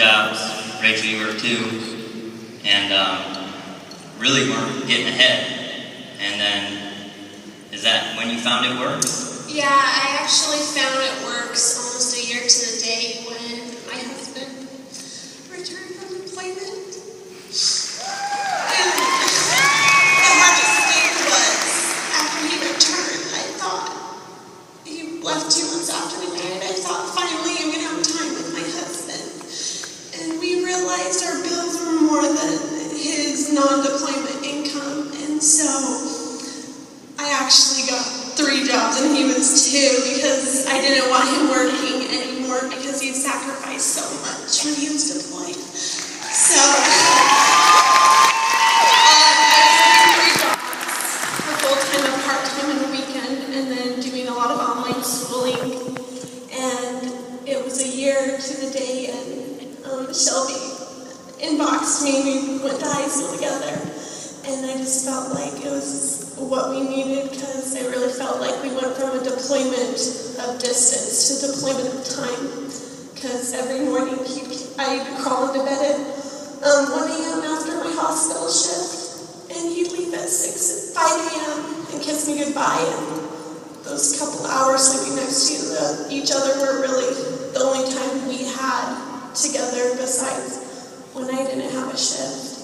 jobs. Rachel, you worked 2, and really weren't getting ahead. And then, is that when you found it works? Yeah, I actually found it works almost a year to the day when my husband returned from employment. And the hardest thing was, after he returned, I thought, he left 2 months after we married, I thought finally I'm going to have time with my husband. And we realized our bills were more than his non-deployment income, and so I actually got 3 jobs and he was 2 because I didn't want him working anymore because he sacrificed so much when he was deployed. So I was working 3 jobs, a full-time, a part-time, and a weekend, and then doing a lot of online schooling. And it was a year to the day, and Shelby inboxed me. We went to high school together, and I just felt like it was what we needed, because I really felt like we went from a deployment of distance to deployment of time, because every morning I'd crawl into bed at 1 a.m. after my hospital shift, and he'd leave at 5 a.m. and kiss me goodbye, and those couple hours sleeping next to each other were really the only time we had together besides when I didn't have a shift.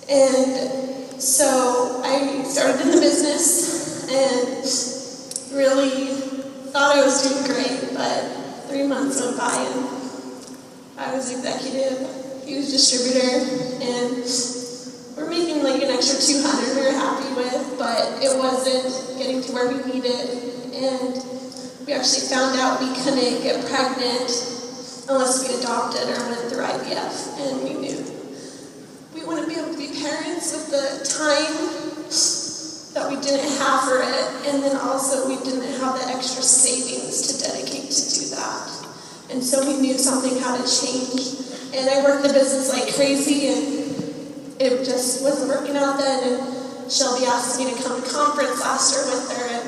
And so I started in the business and really thought I was doing great, but 3 months went by and I was executive, he was distributor, and we're making like an extra $200 we were happy with, but it wasn't getting to where we needed, and we actually found out we couldn't get pregnant unless we adopted or went through IVF, and we knew we wouldn't be able to be parents with the time that we didn't have for it, and then also we didn't have the extra savings to dedicate to do that. And so we knew something had to change. And I worked the business like crazy, and it just wasn't working out then, and Shelby asked me to come to conference last year with her, and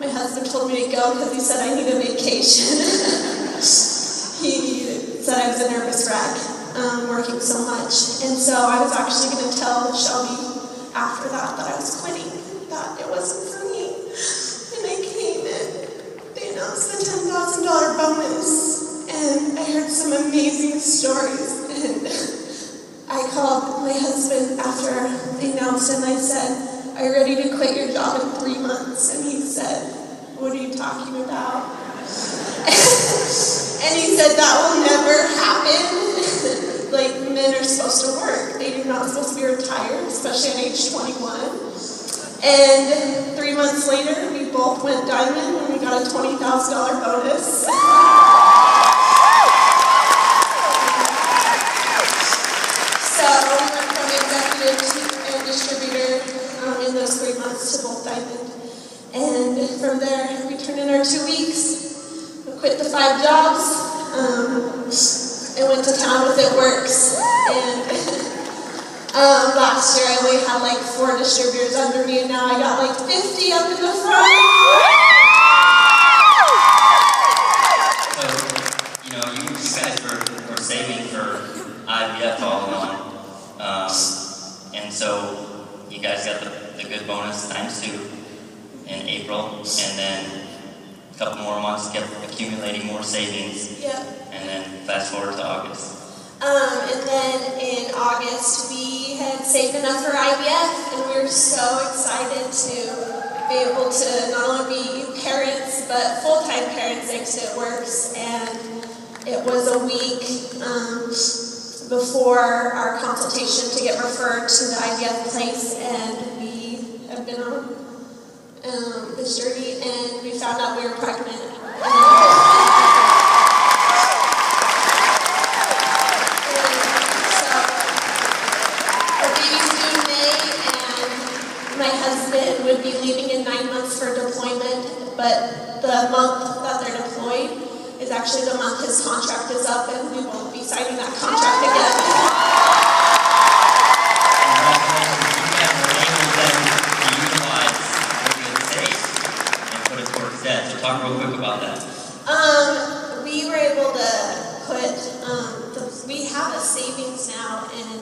my husband told me to go because he said I need a vacation. He said I was a nervous wreck, working so much. And so I was actually going to tell Shelby after that I was quitting, that it wasn't for me. And I came and they announced the $10,000 bonus. And I heard some amazing stories. And I called my husband after they announced it, and I said, "Are you ready to quit your job in 3 months?" And he said, "What are you talking about?" And he said, "That will never happen. Like, men are supposed to work. They're not supposed to be retired, especially at age 21. And 3 months later, we both went diamond and we got a $20,000 bonus. So we went from executive and distributor in those 3 months to both diamond. And from there, we turned in our 2 weeks. We quit the 5 jobs. I went to town with It Works. And last year I only had like 4 distributors under me, and now I got like 50 up in the front. So, you know, you guys were saving for IVF all along. And so you guys got the good bonus ×2 in April, and then a couple more months kept accumulating more savings. Yep. And then fast forward to August. And then in August, we had saved enough for IVF, and we were so excited to be able to not only be parents, but full-time parents thanks to It Works. And it was a week before our consultation to get referred to the IVF place, and we have been on this journey, and we found out we were pregnant. My husband would be leaving in 9 months for deployment, but the month that they're deployed is actually the month his contract is up, and we won't be signing that contract again. Talk real quick about that. have a savings now, and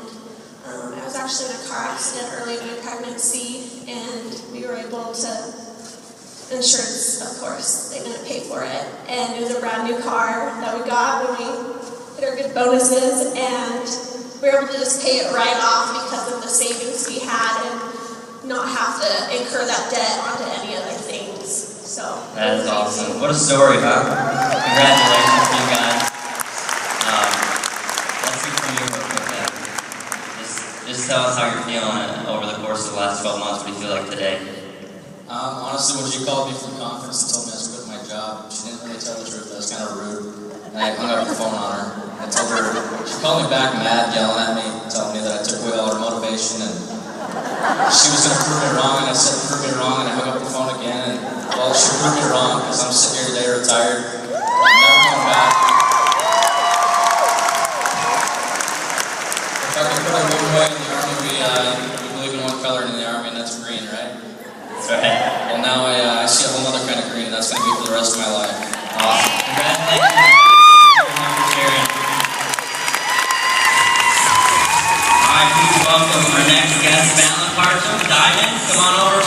I was actually in a car accident early in my pregnancy, and we were able to, insurance, of course, they didn't pay for it, and it was a brand new car that we got when we hit our good bonuses, and we were able to just pay it right off because of the savings we had and not have to incur that debt onto any other things. So that is awesome. What a story, huh? Congratulations to you guys. Let's hear from you real quick then. Just tell us how you're feeling over the course of the last 12 months. What do you feel like today? Honestly, when she called me from conference and told me I was quitting my job, she didn't really tell the truth. That was kind of rude. And I hung up the phone on her. I told her, she called me back mad, yelling at me, telling me that I took away all her motivation, and she was going to prove me wrong, and I said, prove me wrong, and I hung up the phone again, and, well, she proved me wrong, because I'm sitting here today retired, never going back. If I could put it one way in the Army, we believe in one color in the Army, and that's green, right? That's right. Well, now I see a whole other kind of green, and that's going to be for the rest of my life. Awesome. Congratulations. For sharing. All right, please welcome our next guest, Fallon Parcham, Diamond. Come on over.